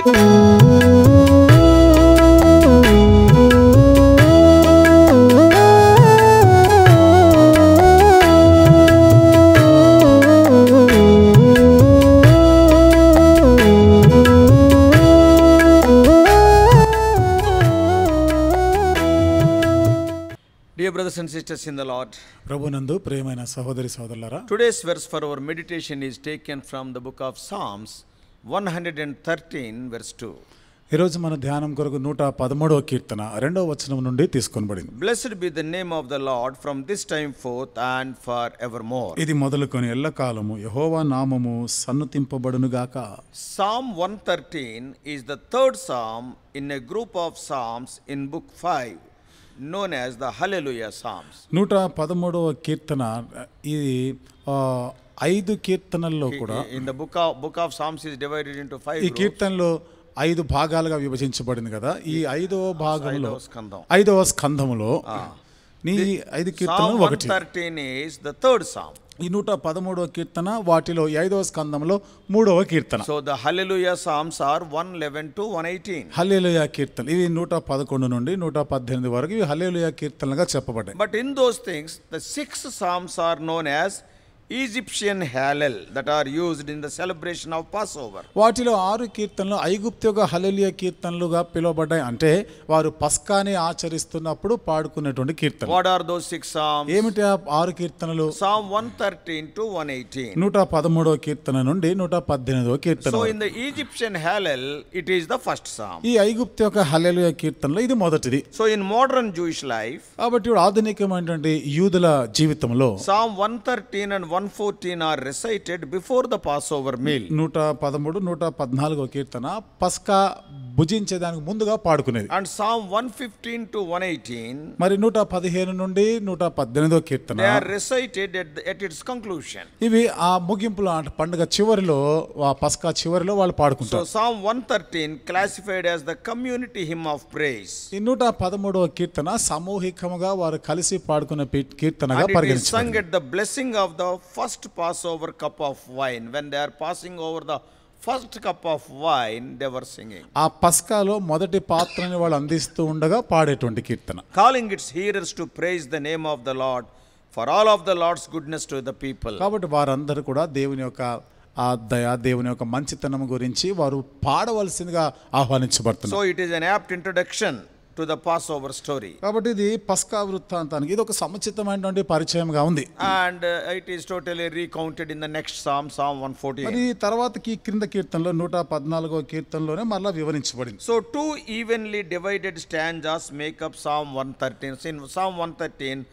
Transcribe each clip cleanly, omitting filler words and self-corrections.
Dear brothers and sisters in the Lord, ప్రభునందు ప్రియమైన సహోదరి సహోదరులారా, today's verse for our meditation is taken from the book of Psalms 113 verse 2. ఈరోజు మన ధ్యానం కొరకు 113వ కీర్తన 2వ వచనం నుండి తీసుకొనబడింది. Blessed be the name of the Lord from this time forth and forevermore. ఇది మొదలుకొని ఎల్లకాలము యెహోవా నామము సన్నుతింపబడును గాక. Psalm 113 is the third psalm in a group of psalms in book 5 known as the Hallelujah Psalms. 113వ కీర్తన ఇది 5 కీర్తనల్లో కూడా In the book of Psalms is divided into 5 ఈ కీర్తనలో 5 భాగాలుగా విభజించబడింది కదా. ఈ 5వ భాగంలో 5వ స్కంధములో నీ 5 కీర్తనలు ఒకటి. 113 is the third psalm. ఈ 113వ కీర్తన వాటిలో 5వ స్కంధంలో 3వ కీర్తన. So the Hallelujah Psalms are 111 to 118. హల్లెలూయా కీర్తన ఇవి 111 నుండి 118 వరకు ఇవి హల్లెలూయా కీర్తనలుగా చెప్పబడ్డాయి. But in those things the 6 psalms are known as Egyptian Hallel that are used in the celebration of Passover. వాటిలో 6 కీర్తనలు ఐగుప్త్యోగ హల్లెలూయా కీర్తనలుగా పిలువబడ్డాయి. అంటే వారు పస్కాని ఆచరిస్తున్నప్పుడు పాడుకునేటువంటి కీర్తనలు. What are those 6 psalms? ఏమిటి ఆ 6 కీర్తనలు? Psalm 113 to 118. 113వ కీర్తన నుండి 118వ కీర్తన. So in the Egyptian Hallel it is the first psalm. ఈ ఐగుప్త్యోగ హల్లెలూయా కీర్తనలో ఇది మొదటిది. So in modern Jewish life, కాబట్టి ఆధునికమైనటువంటి యూదుల జీవితంలో Psalm 113 and 114 are recited before the Passover meal. 113 114వ కీర్తన పస్కా భుజించేదానికి ముందుగా పాడుకునేది. And Psalm 115 to 118 మరి 115 నుండి 118వ కీర్తన they are recited at its conclusion. ఇవి ఆ ముగింపులో పండుగ చివరిలో ఆ పస్కా చివరిలో వాళ్ళు So పాడుకుంటారు. Psalm 113 classified as the community hymn of praise. ఈ 113వ కీర్తన సామూహికముగా వారు కలిసి పాడుకున్న కీర్తనగా And it is sung పరిగణించబడింది. at the blessing of the first Passover cup of wine. When they are passing over the first cup of wine, they were singing. ఆ పస్కాలో మొదటి పాత్రని వాళ్ళు అందిస్తూ ఉండగా పాడేటువంటి కీర్తన. Calling its hearers to praise the name of the Lord for all of the Lord's goodness to the people. కాబట్టి వారందరూ కూడా దేవుని యొక్క ఆ దయ దేవుని యొక్క మంచితనం గురించి వారు పాడవలసిందిగా ఆహ్వానించబడుతున్నారు. So it is an apt introduction to the Passover story. కాబట్టి ఇది పస్కా వృత్తాంతానికి ఇది ఒక సముచితమైనటువంటి పరిచయంగా ఉంది. And it is totally recounted in the next psalm, Psalm 114. మరి తర్వాతకి క్రింద కీర్తనలో 114వ కీర్తనలోనే మరలా వివరించబడింది. So 2 evenly divided stanzas make up Psalm 113. In Psalm 113,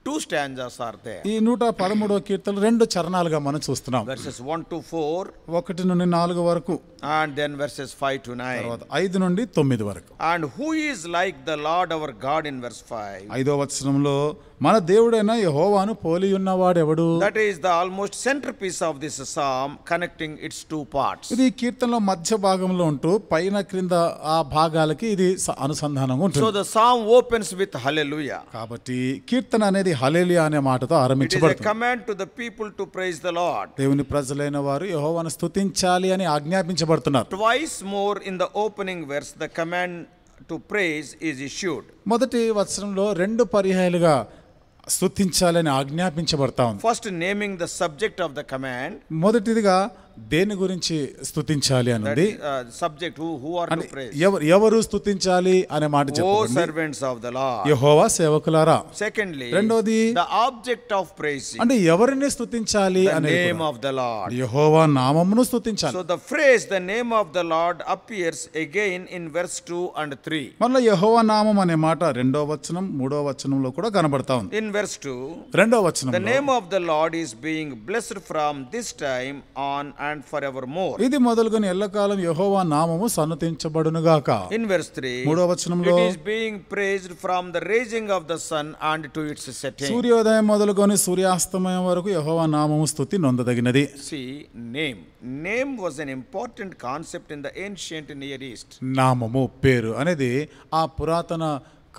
2 stanzas are there. ఈ 113వ కీర్తన 2 చరణాలుగా మనం చూస్తున్నాం. Verses 1 to 4 1 నుండి 4 వరకు, and then verses 5 to 9. తర్వాత 5 నుండి 9 వరకు. And who is like the Lord our God in verse 5? 5వ వచనంలో మన దేవుడైన యెహోవాను పోలి ఉన్నవాడెవడు? That is the almost centerpiece of this psalm, connecting its 2 parts. ఇది కీర్తనలో మధ్య భాగంలో ఉంటూ పైన క్రింద ఆ భాగాలకి ఇది అనుసంధానంగా So ఉంటుంది. the psalm opens with hallelujah. కాబట్టి కీర్తన అనేది హల్లెలూయా అనే మాటతో It is a ఆరంభించబడుతుంది. command to the people to praise the Lord. దేవుని ప్రజలైన వారు యెహోవాను స్తుతించాలి అని ఆజ్ఞాపించబడుతున్నారు. Twice more in the opening verse, the command to praise is issued. మొదటి వచనంలో 2 పర్యాయాలుగా స్తుతించాలని ఆజ్ఞాపించబడతా ఉంది. First naming the subject of the command. మొదటిదిగా దేని గురించి స్తుతించాలి అన్నది, Subject who are to praise. ఎవరు స్తుతించాలి అనే మాట O చెప్పబడింది. servants of the Lord. Jehovah సేవకులారా. Secondly, రెండోది the object of praising. అంటే ఎవరిని స్తుతించాలి The అనేది name of the Lord. యెహోవా నామమును స్తుతించాలి. So the phrase the name of the Lord appears again in verse 2 and 3. మళ్ళీ యెహోవా నామం అనే మాట 2వ వచనం 3వ వచనంలో కూడా కనబడతా ఉంది. In verse 2, 2వ the వచనంలో name of the Lord is being blessed from this time on and forevermore. ఇది మొదలుకొని ఎల్లకాలం యెహోవా నామము సన్నతించబడునుగాక. In verse 3, 3వ వచనంలో it is being praised from the rising of the sun and to its setting. సూర్యోదయం మొదలుకొని సూర్యాస్తమయం వరకు యెహోవా నామము స్తుతి నొందదగినది. See, name. Name was an important concept in the ancient Near East. నామము పేరు అనేది ఆ పురాతన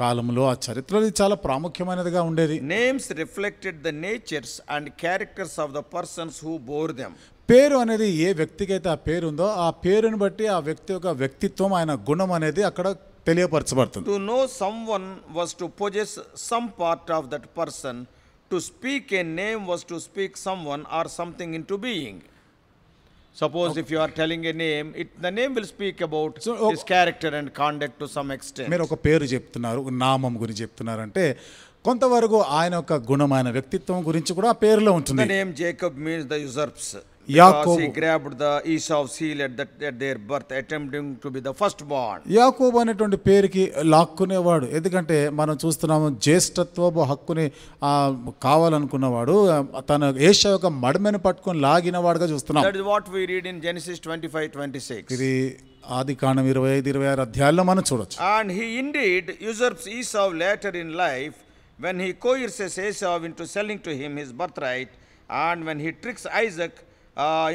కాలంలో ఆ చరిత్రలో ఇది చాలా ప్రాముఖ్యమైనదిగా ఉండేది. Names reflected the natures and characters of the persons who bore them. పేరు అనేది ఏ వ్యక్తికైతే ఆ పేరు ఉందో ఆ పేరుని బట్టి ఆ వ్యక్తి యొక్క వ్యక్తిత్వం, ఆయన గుణం అనేది అక్కడ తెలియపరచబడుతుంది. To know someone was to possess some part of that person. To speak a name was to speak someone or something into being. Suppose if you are telling a name, the name will speak about his character and conduct to some extent. మీరు ఒక పేరు చెప్తున్నారు, నామం గురించి చెప్తున్నారంటే కొంతవరకు ఆయన యొక్క గుణం, ఆయన వ్యక్తిత్వం గురించి కూడా ఆ పేరులో ఉంటుంది. The name Jacob means the usurps. Because he grabbed the Esau's heel at their birth, attempting to be the firstborn. యాకోబు అనేటువంటి పేరుకి లాక్కునేవాడు. ఎందుకంటే మనం చూస్తున్నాము జ్యేష్ఠత్వపు హక్కుని కావాలనుకున్నవాడు, తన ఏషా యొక్క మడమెను పట్టుకొని లాగినవాడుగా చూస్తున్నాం. That is what we read in Genesis 25:26. ఇది ఆదికాండం 25-26 అధ్యాయాల్లో మనం చూడొచ్చు. And he indeed usurps Esau later in life when he coerces Esau into selling to him his birthright, and when he tricks Isaac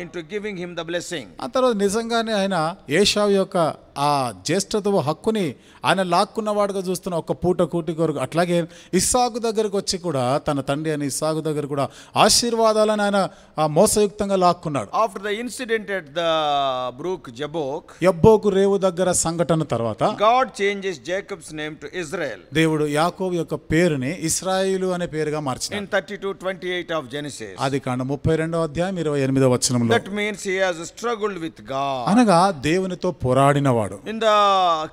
into giving him the blessing. ఆ తర్వాత నిజంగానే ఆయన ఏషావు యొక్క ఆ జ్యేష్ఠత్వ హక్కుని ఆయన లాక్కున్నవాడుగా చూస్తున్న ఒక పూట కూటి కొరకు. అట్లాగే ఇస్సాకు దగ్గరకు వచ్చి కూడా తన తండ్రి అని ఇస్సాకు దగ్గర కూడా ఆశీర్వాదాలను ఆయన మోసయుక్తంగా లాక్కున్నాడు. After the incident at the brook Jabbok, యబ్బోకు రేవు దగ్గర సంఘటన తర్వాత God changes Jacob's name to Israel. దేవుడు యాకోబు యొక్క పేరుని ఇశ్రాయేలు అనే పేరుగా మార్చాడు. In 32:28 of Genesis. ఆదికాండం 32వ అధ్యాయం 28వ వచనంలో. That means he has struggled with God. అనగా దేవునితో పోరాడినవాడు. In the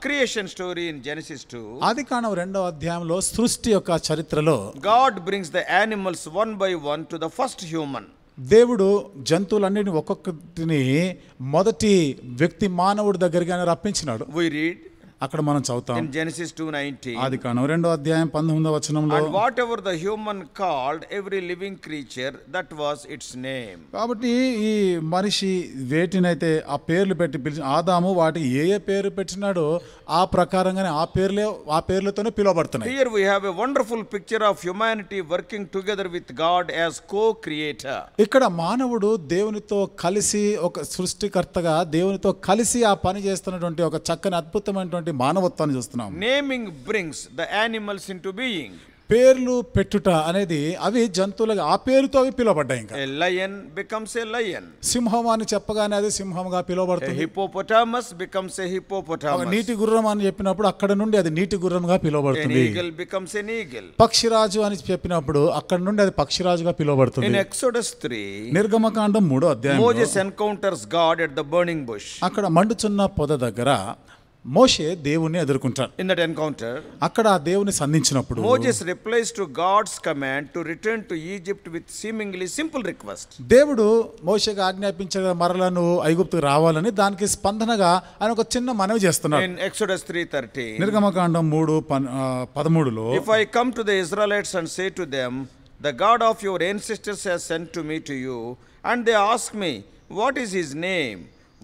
creation story in Genesis 2, ఆదికాండం 2వ అధ్యాయంలో సృష్టి యొక్క చరిత్రలో God brings the animals one by one to the first human. దేవుడు జంతువులన్నిటిని ఒక్కొక్కటిని మొదటి వ్యక్తి మానవుడి దగ్గరికి ఆయన రప్పించినాడు. We read అక్కడ మనం చదువుతాం in Genesis 2:19. ఆదికాండం 2వ అధ్యాయం 19వ వచనంలో. And whatever the human called every living creature, that was its name. కాబట్టి ఈ మనిషి వేటినైతే ఆ పేర్లు పెట్టి పిలిచి ఆదాము వాటికి ఏ పేరు పెట్టినాడో ఆ ప్రకారంగానే ఆ పేర్లతోనే పిలువబడుతున్నాయి. Here we have a wonderful picture of humanity working together with God as co-creator. ఇక్కడ మానవుడు దేవునితో కలిసి ఒక సృష్టికర్తగా దేవునితో కలిసి ఆ పని చేస్తున్నటువంటి ఒక చక్కని అద్భుతమైనటువంటి మానవత్వాన్ని చూస్తున్నాం. Naming brings the animals into being. పేర్లు పెట్టుట అనేది అవి జంతువులుగా ఆ పేరుతో అవి పిలువబడ్డాయి. ఇంకా A lion becomes a lion. సింహం అని చెప్పగానే అది సింహంగా పిలువబడుతుంది. A hippopotamus becomes a hippopotamus. నీటి గుర్రం అని చెప్పినప్పుడు అక్కడ నుండి అది నీటి గుర్రంగా పిలువబడుతుంది. An eagle becomes an eagle. పక్షిరాజు అని చెప్పినప్పుడు అక్కడ నుండి అది పక్షిరాజుగా పిలువబడుతుంది. In Exodus 3, నిర్గమకాండం 3వ అధ్యాయం Moses encounters God at the burning bush. అక్కడ మండుచున్న పొద దగ్గర మోషే దేవుణ్ణి ఎదుర్కొంటాడు. In that encounter, అక్కడ ఆ దేవుని సంధించినప్పుడు Moses replies to God's command to return to Egypt with seemingly simple request. దేవుడు మోషేకి ఆజ్ఞాపించగా మరలా నువ్వు ఐగుప్తుకు రావాలని దానికి స్పందనగా ఆయన ఒక చిన్న మనవి చేస్తున్నాడు. In Exodus 3:13, నిర్గమకాండం 3:13లో, if I come to the Israelites and say to them, the God of your ancestors has sent to me to you, and they ask me, what is his name?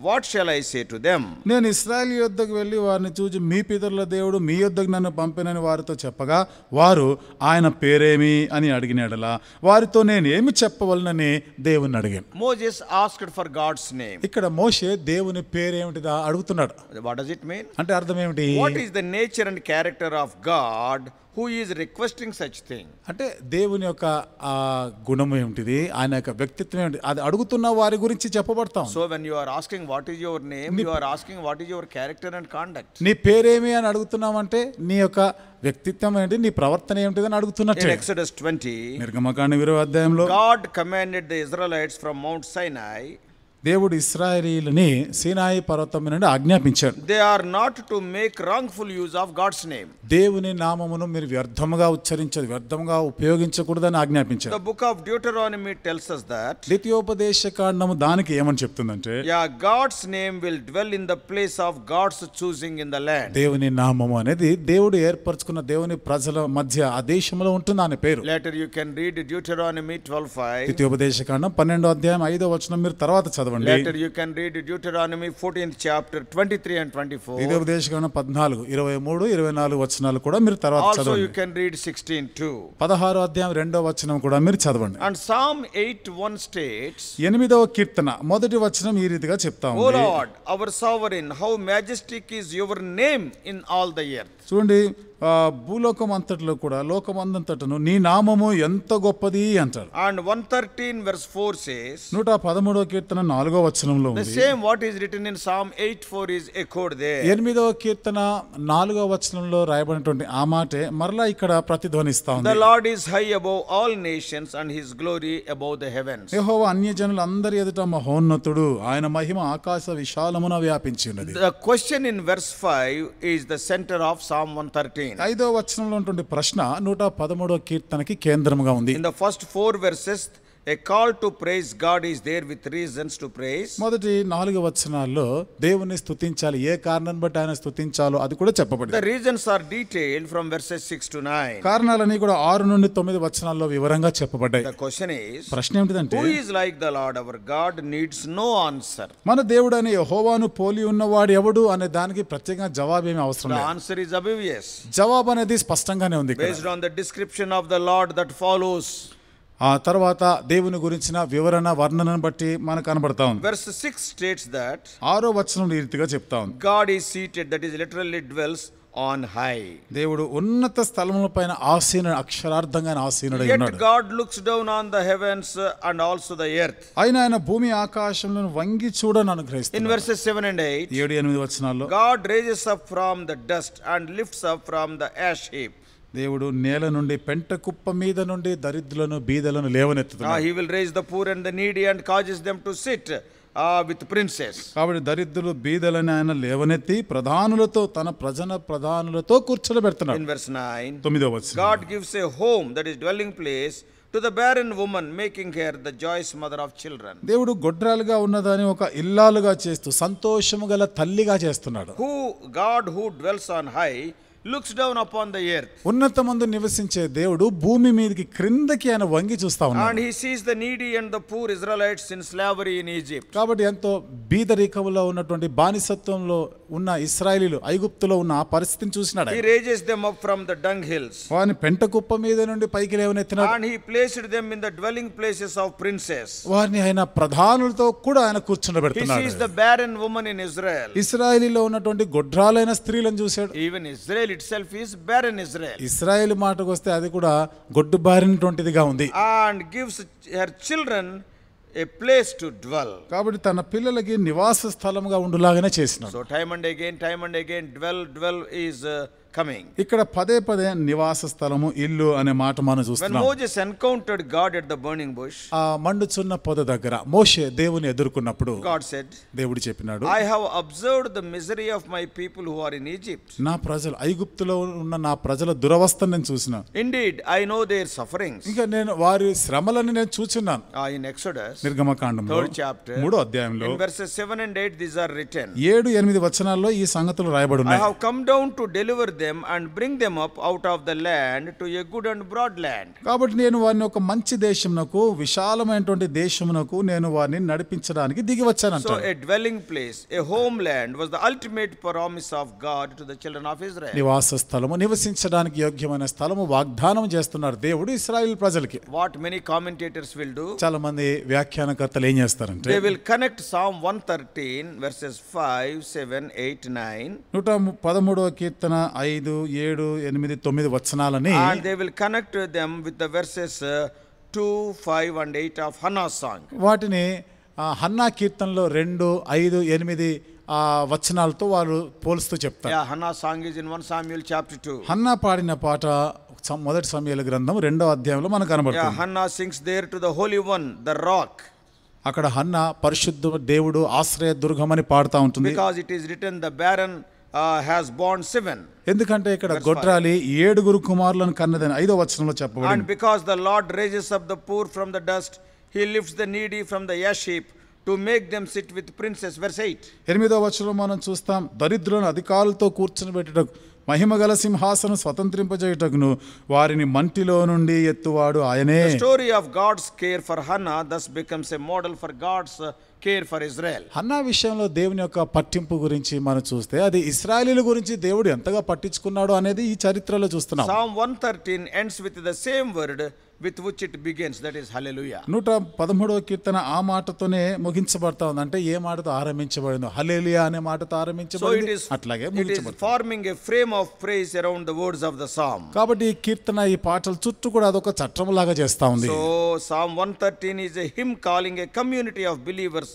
What shall I say to them? నేను ఇశ్రాయేలు యొద్దకు వెళ్ళి వారిని చూచి మీ పితరుల దేవుడు మీ యొద్దకు నన్ను పంపినని వారితో చెప్పగా వారు ఆయన పేరేమి అని అడిగినడలా వారితో నేను ఏమి చెప్పవలనని దేవుని అడిగాను. Moses asked for God's name. ఇక్కడ మోషే దేవుని పేరేమిటిదా అడుగుతున్నాడు. What does it mean? అంటే అర్థం ఏమిటి? What is the nature and character of God who is requesting such thing? అంటే దేవుని యొక్క ఆ గుణం ఏమిటిది, ఆయన యొక్క వ్యక్తిత్వం ఏమిటి, అది అడుగుతున్న వారి గురించి చెప్పబడతాం. So when you are asking what is your name, you are asking what is your character and conduct. నీ పేరేమి అని అడుగుతున్నామంటే నీ యొక్క వ్యక్తిత్వం ఏంటి, నీ ప్రవర్తన ఏమిటి అని అడుగుతున్నట్టు. In Exodus 20, నిర్గమకాండం 20వ అధ్యాయంలో God commanded the Israelites from Mount Sinai, దేవుడు ఇశ్రాయేలీయులని సీనాయి పర్వతం నుండి ఆజ్ఞాపించాడు. they are not to make wrongful use of God's name. దేవుని నామమును మీరు వ్యర్థముగా ఉచ్చరించదు, వ్యర్థముగా ఉపయోగించకూడదని ఆజ్ఞాపించాడు. The book of Deuteronomy tells us that ద్వితీయోపదేశకాండము దానికి ఏమని చెప్తుందంటే, God's name will dwell in the place of God's choosing in the land. దేవుని నామము అనేది దేవుడు ఏర్పరచుకున్న దేవుని ప్రజల మధ్య ఆ దేశంలో ఉంటుంది అనే పేరు. Later you can read Deuteronomy 12:5. ద్వితీయోపదేశకాండం 12వ అధ్యాయం 5వ వచనం మీరు తర్వాత చదవండి. చదవండి. Later you can read Deuteronomy 14th chapter 23 and 24. ద్వితీయోపదేశకాండం 14, 23, 24 వచనాలు కూడా మీరు తర్వాత Also you చదవండి. can read 16 too. 16వ అధ్యాయం 2వ వచనం కూడా మీరు చదవండి. And Psalm 8:1 states, 8వ కీర్తన 1వ వచనం ఈ రీతిగా చెప్తా O ఉంది. Lord, our sovereign, how majestic is your name in all the earth. చూడండి, భూలోకం అంతట్లో కూడా లోకమందంతటను నీ నామము ఎంత గొప్పది అంటారు. And 113 verse 4 says, 113వ కీర్తన 4వ వచనంలో the ఉంది. same what is written in Psalm 8:4 is echoed there. 8వ కీర్తన 4వ వచనంలో రాయబడినటువంటి ఆ మాటే మరలా ఇక్కడ ప్రతిధ్వనిస్తా ఉంది. The Lord is high above all nations and his glory above the heavens. యెహోవా అన్యజనులందరి ఎదుట మహోన్నతుడు, ఆయన మహిమ ఆకాశ విశాలమున వ్యాపించి ఉన్నది. The question in verse 5 is the center of Psalm 113. 5వ వచనంలో ఉన్నటువంటి ప్రశ్న 113వ కీర్తనకి కేంద్రంగా ఉంది. In the first 4 verses, a call to praise God is there with reasons to praise. మొదటి 4 వచనాల్లో దేవుని స్తుతించాలి, ఏ కారణాన్ని బట్టి ఆయన స్తుతించాలో అది కూడా చెప్పబడింది. The reasons are detailed from verses 6 to 9. కారణాలన్నీ కూడా 6 నుండి 9 వచనాల్లో వివరంగా చెప్పబడ్డాయి. The question is, ప్రశ్న ఏమిటంటే, who is like the Lord our God needs no answer. మన దేవుడు అనే యెహోవాను పోలి ఉన్నవాడు ఎవడు అనే దానికి ప్రత్యేకంగా జవాబు ఏమీ అవసరం The లేదు. answer is obvious. జవాబు అనేది స్పష్టంగానే ఉంది ఇక్కడ. Based on the description of the Lord that follows. ఆ తర్వాత దేవుని గురించిన వివరణ వర్ణనను బట్టి మనకు కనబడతా ఉంది. Verse 6 states that 6వ వచనం ఈ రీతిగా చెప్తా ఉంది. God is seated, that is literally dwells on high. దేవుడు ఉన్నత స్థలముల పైన ఆసీనుడు, అక్షరార్థంగా ఆసీనుడై Yet ఉన్నాడు. God looks down on the heavens and also the earth. ఆయన భూమి ఆకాశములను వంగి చూడని In అనుగ్రహిస్తున్నాడు. verses 7 and 8, 7, 8 వచనాల్లో God raises up from the dust and lifts up from the ash heap. దేవుడు నేల నుండి పెంట కుప్ప మీద నుండి దరిద్రులను బీదలను లేవనెత్తుతున్నాడు. He will raise the poor and the needy and causes them to sit with princes. కాబట్టి దరిద్రులు బీదలని ఆయన లేవనెత్తి ప్రధానులతో తన ప్రధానులతో కూర్చోబెడుతున్నాడు. In verse 9, 9వ వచనం, God gives a home, that is dwelling place, to the barren woman, making her the joyous mother of children. దేవుడు గొడ్రాలుగా ఉన్నదాన్ని ఒక ఇల్లాలుగా చేస్తూ సంతోషము గల తల్లిగా చేస్తున్నాడు. God who dwells on high looks down upon the earth. ఉన్నతమందు నివసించే దేవుడు భూమి మీదకి క్రిందకి ఆయన వంగి చూస్తా ఉన్నాడు. And he sees the needy and the poor Israelites in slavery in Egypt. కాబట్టి ఎంతో బీదరికములో ఉన్నటువంటి బానిసత్వంలో ఉన్న ఇశ్రాయేలీలు ఐగుప్తులో ఉన్న ఆ పరిస్థితిని చూసినాడు. He raises them up from the dung hills. వారిని పెంట కుప్ప మీద నుండి పైకి లేవనెత్తినాడు. And he placed them in the dwelling places of princes. వారిని ఆయన ప్రధానులతో కూడా ఆయన He కూర్చుండబెడుతున్నాడు. sees the barren woman in Israel. ఇశ్రాయేలీలో ఉన్నటువంటి గొడ్రాలైన స్త్రీలను చూశాడు. Even Israel itself is barren Israel. Israel మాటకు వస్తే అది కూడా గొడ్డు బారినటువంటిదిగా ఉంది. And gives her children a place to dwell. కాబట్టి తన పిల్లలకి నివాస స్థలముగా ఉండులాగానే చేసినాడు. So time and again dwell is coming. ఇక్కడ పదే పదే నివాస స్థలము, ఇల్లు అనే మాట మనం When చూస్తున్నాం. Moses encountered God at the burning bush, ఆ మండుచున్న పొద దగ్గర మోషే దేవుని ఎదుర్కొన్నప్పుడు God said, దేవుడు చెప్పినాడు, I have observed the misery of my people who are in Egypt. నా ప్రజలు ఐగుప్తులో ఉన్న నా ప్రజల దురవస్థను నేను చూసిన. Indeed, I know their sufferings. ఇంకా నేను వారి శ్రమలను నేను చూచున్నాను. In Exodus, నిర్గమకాండంలో 3rd chapter, 3వ అధ్యాయంలో in verses 7 and 8, these are written. 7, 8 వచనాల్లో ఈ సంగతులు రాయబడి I ఉన్నాయి. have come down to deliver them and bring them up out of the land to a good and broad land. కాబట్టి నేను వారిని ఒక మంచి దేశమునకు, విశాలమైనటువంటి దేశమునకు నేను వారిని నడిపించడానికి దిగి వచ్చానంట. So a dwelling place, a homeland, was the ultimate promise of God to the children of Israel. నివాస స్థలము, నివసించడానికి యోగ్యమైన స్థలము వాగ్దానం చేస్తున్నారు దేవుడు ఇశ్రాయేలు ప్రజలకి. What many commentators will do, చాలా మంది వ్యాఖ్యానకర్తలు ఏం చేస్తారంటే, they will connect Psalm 113 verses 5, 7, 8, 9, 113వ Keerthana 5, 7, 8, 9 వచనాలని and they will connect them with the verses 2, 5 and 8 of Hannah's song. వాటిని హన్నా కీర్తనలో 2, 5, 8 వచనాలతో వారు పోలుస్తూ చెప్తారు. Yeah, Hannah's song is in 1 Samuel chapter 2. Hannah పాడిన పాట మొదటి సమూయేలు గ్రంథం 2వ అధ్యాయంలో మనకు Yeah, కనబడుతుంది. Hannah sings there to the Holy One, the rock. అక్కడ హన్నా పరిశుద్ధ దేవుడు ఆశ్రయ దుర్గమని పాడుతూ ఉంటుంది. Because it is written, the barren has born 7. ఎందుకంటే ఇక్కడ గొడ్రాలి 7 కుమారులను కన్నదని 5వ వచనంలో And చెప్పబడింది. because the Lord raises up the poor from the dust, he lifts the needy from the ash heap to make them sit with princes. Verse 8. 8వ వచనంలో మనం చూస్తాం, దరిద్రులను అధికారులతో కూర్చునిబెట్టుటకు మహిమగల సింహాసనం స్వతంత్రింపజేయుటకును వారిని మంటిలో నుండి ఎత్తువాడు ఆయనే. The story of God's care for Hannah thus becomes a model for God's care for Israel. Hannah విషయంలో దేవుని యొక్క పట్టింపు గురించి మనం చూస్తే అది ఇశ్రాయేలీయుల గురించి దేవుడు ఎంతగా పట్టించుకున్నాడు అనేది ఈ చరిత్రలో చూస్తున్నాం. Psalm 113 ends with the same word with which it begins, that is hallelujah. 113వ కీర్తన ఆ మాటతోనే ముగించబడతా ఉంది. అంటే ఏ మాటతో ఆరంభించబడిందో హల్లెలూయా అనే మాటతో So ఆరంభించబడింది, అట్లాగే it is ముగించబడుతుంది. forming a frame of praise around the words of the psalm. కాబట్టి ఈ కీర్తన ఈ పాటల చుట్టూ కూడా అదొక చట్టంలాగా చేస్తా ఉంది. So Psalm 113 is a hymn calling a community of believers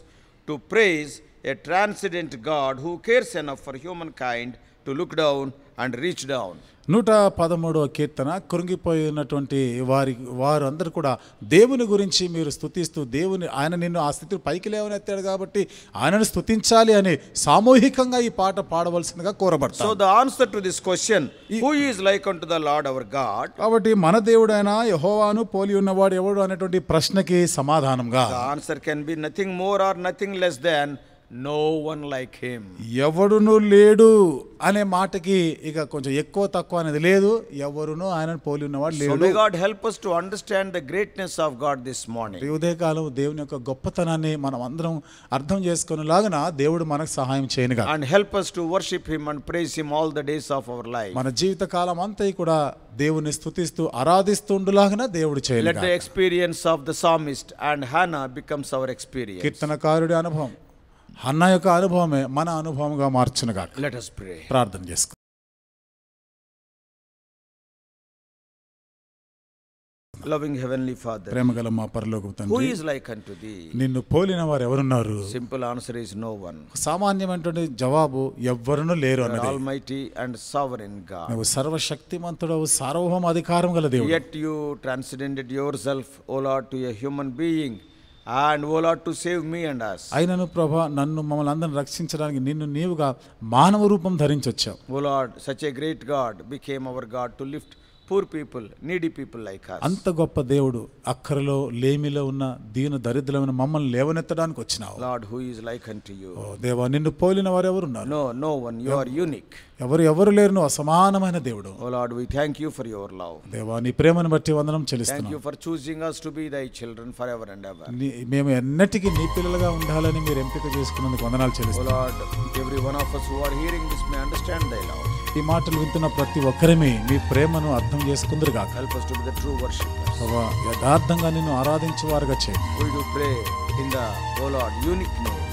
to praise a transcendent God who cares enough for humankind to look down and reach down. 113వ కీర్తన కృంగిపోయినటువంటి వారు అందరూ కూడా దేవుని గురించి మీరు స్తుతిస్తూ ఆయన నిన్ను ఆ స్థితి పైకి లేవనెత్తాడు కాబట్టి ఆయనను స్తుతించాలి అని సామూహికంగా ఈ పాట పాడవలసిందిగా కోరబడతారు. So the answer to this question, who is like unto the Lord our God? కాబట్టి మన దేవుడైన యెహోవాను పోలి ఉన్నవాడు ఎవడు అనేటువంటి ప్రశ్నకి సమాధానంగా The answer can be nothing more or nothing less than no one like him. ఎవడును లేడు అనే మాటకి ఇక కొంచెం ఎక్కువ తక్కువ అనేది లేదు. ఎవరును ఆయనను పోలి ఉన్నవాడు So లేడు. may God help us to understand the greatness of God this morning. ఈ ఉదయకాలం దేవుని యొక్క గొప్పతనాన్ని మనం అందరం అర్థం చేసుకునేలాగా దేవుడు మనకు సహాయం చేయనుగా. And help us to worship him and praise him all the days of our life. మన జీవిత కాలం అంతా కూడా దేవుని స్తుతిస్తూ ఆరాధిస్తుండులాగా దేవుడు Let చేయనుగా. the experience of the psalmist and Hannah becomes our experience. కీర్తనకారుడి అనుభవం హన్నా యొక్క అనుభవమే మన అనుభవంగా మార్చునుగా. Let us pray. ప్రార్థన చేసుకో. Loving heavenly Father, ప్రేమగల మా పరలోకపు who తండ్రి, is like unto thee? నిన్ను పోలిన వారు ఎవరున్నారు? Simple answer is no one. సామాన్యమైనటువంటి జవాబు ఎవ్వరును లేరు You are అన్నది. almighty and sovereign God. నువ్వు సర్వశక్తిమంతుడవు, సార్వభౌమ అధికారం గల దేవుడు. Yet you transcended yourself, O Lord, to a human being, and O Lord, to save me and us. అయినను ప్రభా నన్ను మమ్మల్ని అందరిని రక్షించడానికి నిన్ను నీవుగా మానవ రూపం ధరించొచ్చావు. O Lord, such a great God became our God to lift poor people, needy people like us. అంత గొప్ప దేవుడు అక్కరలో లేమిలో ఉన్న దీన దరిద్రమైన మమ్మల్ని లేవనెత్తడానికి వచ్చినావు. Lord, who is like unto you? ఓ దేవా, నిన్ను పోలిన వారు ఎవరున్నారు? No one. You are unique. ఎవరు లేరు, నువ్వు అసమానమైన దేవుడు. O Lord, we thank you for your love. దేవా, నీ ప్రేమను బట్టి వందనం Thank చెల్లిస్తున్నాం. you for choosing us to be thy children forever and ever. మేము ఎన్నటికీ నీ పిల్లలుగా ఉండాలని మీరు ఎంపిక చేసుకున్నందుకు వందనాలు O చెల్లిస్తున్నాం. Lord, every one of us who are hearing this may understand thy love. ఈ మాటలు వింటున్న ప్రతి ఒక్కరిమే మీ ప్రేమను అర్థం చేసుకుందరుగాక. Help us to be the true worshippers. ప్రభా, యథార్థంగా నిన్ను ఆరాధించేవారుగా చేయండి. We do pray in the, O Lord, unique name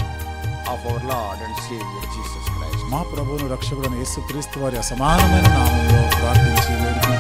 of our Lord and Savior Jesus Christ. మా ప్రభువును రక్షకుడైన యేసుక్రీస్తు వారి అసమానమైన నామంలో ప్రార్థించి వేడుకుంటున్నాము.